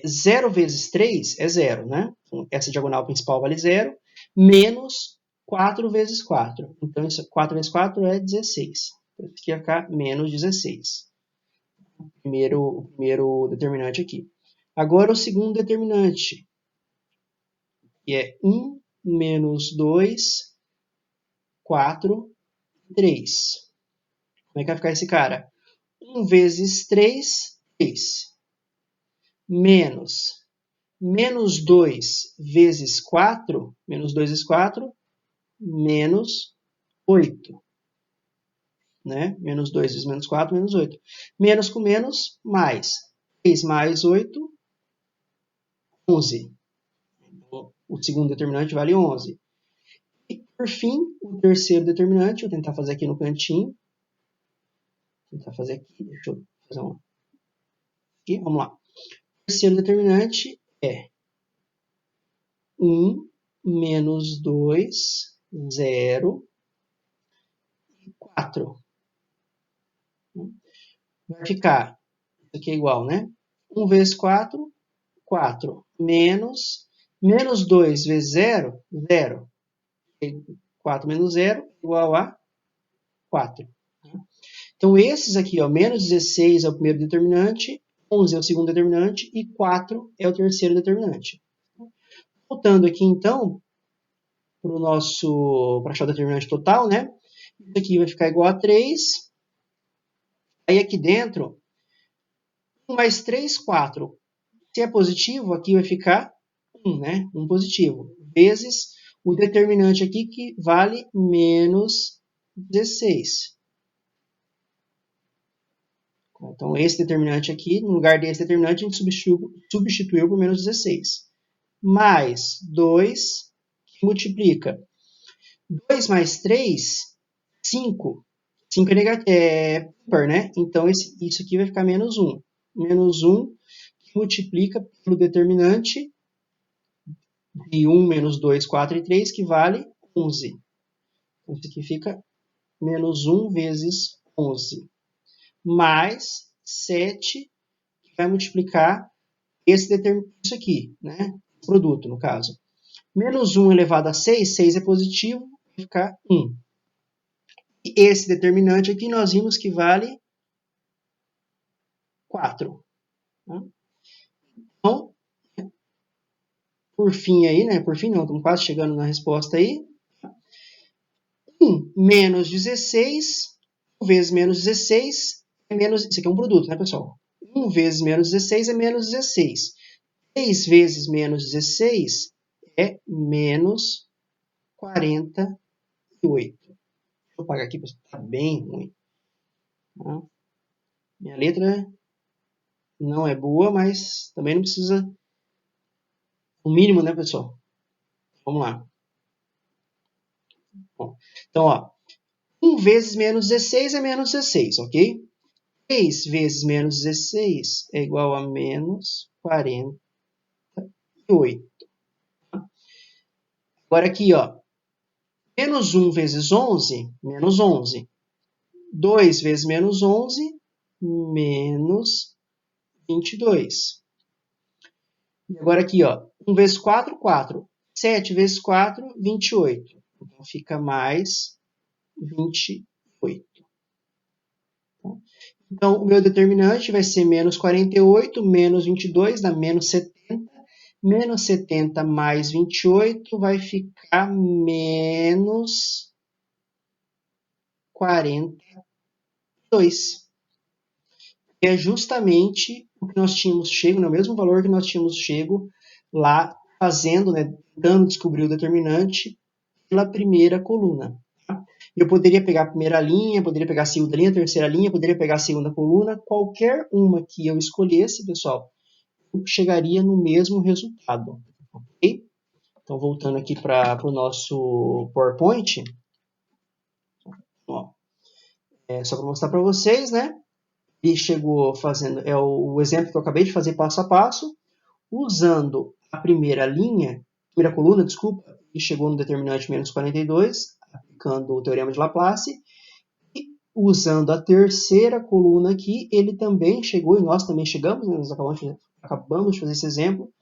0 vezes 3 é 0, né? Então, essa diagonal principal vale 0, menos 4 vezes 4. Então, isso, 4 vezes 4 é 16. Então, isso aqui vai ficar menos 16. O primeiro determinante aqui. Agora, o segundo determinante, que é 1 menos 2, 4, 3. Como é que vai ficar esse cara? 1 vezes 3, 3. Menos 2 vezes 4, menos 2 vezes 4, menos 8. Né? Menos 2 vezes menos 4, menos 8. Menos com menos, mais. 3 mais 8, 11. Então, o segundo determinante vale 11. E, por fim, o terceiro determinante, vou tentar fazer aqui no cantinho. Vou tentar fazer aqui, deixa eu fazer um... Aqui, vamos lá. O terceiro determinante é 1 menos 2, 0 e 4. Vai ficar, isso aqui é igual, né? 1 vezes 4, 4. Menos 2 vezes 0, 0. 4 menos 0 igual a 4. Então, esses aqui, ó, menos 16 é o primeiro determinante, 11 é o segundo determinante e 4 é o terceiro determinante. Voltando aqui, então, para achar o determinante total, né? Isso aqui vai ficar igual a 3. Aí, aqui dentro, 1 mais 3, 4. Se é positivo, aqui vai ficar 1, né? 1 positivo. Vezes o determinante aqui que vale menos 16. Então, esse determinante aqui, no lugar desse determinante, a gente substituiu por menos 16. Mais 2, que multiplica. 2 mais 3, 5. 5 é ímpar, né? Então, isso aqui vai ficar menos 1. Menos 1, que multiplica pelo determinante de 1, menos 2, 4 e 3, que vale 11. Então, isso aqui fica menos 1 vezes 11. Mais 7, que vai multiplicar isso aqui, né? Produto, no caso. Menos 1 elevado a 6, 6 é positivo, vai ficar 1. E esse determinante aqui nós vimos que vale 4. Então, por fim aí, né? Por fim não, estamos quase chegando na resposta aí. 1 menos 16 vezes menos 16 é menos... Isso aqui é um produto, né, pessoal? 1 vezes menos 16 é menos 16. 3 vezes menos 16 é menos 48. Deixa eu apagar aqui, porque está bem ruim. Tá? Minha letra não é boa, mas também não precisa o mínimo, né, pessoal? Vamos lá. Bom, então, ó, 1 vezes menos 16 é menos 16, ok? 3 vezes menos 16 é igual a menos 48. Agora aqui, ó, menos 1 vezes 11, menos 11. 2 vezes menos 11, menos 22. E agora aqui, ó, 1 vezes 4, 4. 7 vezes 4, 28. Então, fica mais 28. Então, o meu determinante vai ser menos 48, menos 22, dá menos 70. Menos 70 mais 28 vai ficar menos 42. É justamente o que nós tínhamos chego, no mesmo valor que nós tínhamos chego lá fazendo, né, tentando descobrir o determinante pela primeira coluna. Tá? Eu poderia pegar a primeira linha, poderia pegar a segunda linha, a terceira linha, poderia pegar a segunda coluna, qualquer uma que eu escolhesse, pessoal, eu chegaria no mesmo resultado. Ok? Então, voltando aqui para o nosso PowerPoint, ó, só para mostrar para vocês, né? Ele chegou fazendo, é o exemplo que eu acabei de fazer passo a passo, usando a primeira coluna, desculpa, ele chegou no determinante menos 42, aplicando o teorema de Laplace, e usando a terceira coluna aqui, ele também chegou, e nós também chegamos, né, nós acabamos de fazer esse exemplo,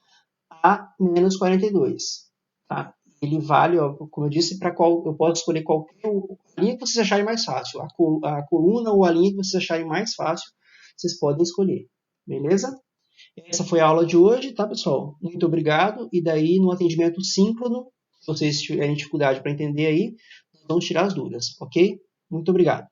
a menos 42. Tá? Ele vale, ó, como eu disse, para qual eu posso escolher qualquer linha que vocês acharem mais fácil. A coluna ou a linha que vocês acharem mais fácil, vocês podem escolher. Beleza? Essa foi a aula de hoje, tá, pessoal? Muito obrigado. E daí, no atendimento síncrono, se vocês tiverem dificuldade para entender aí, vamos tirar as dúvidas, ok? Muito obrigado.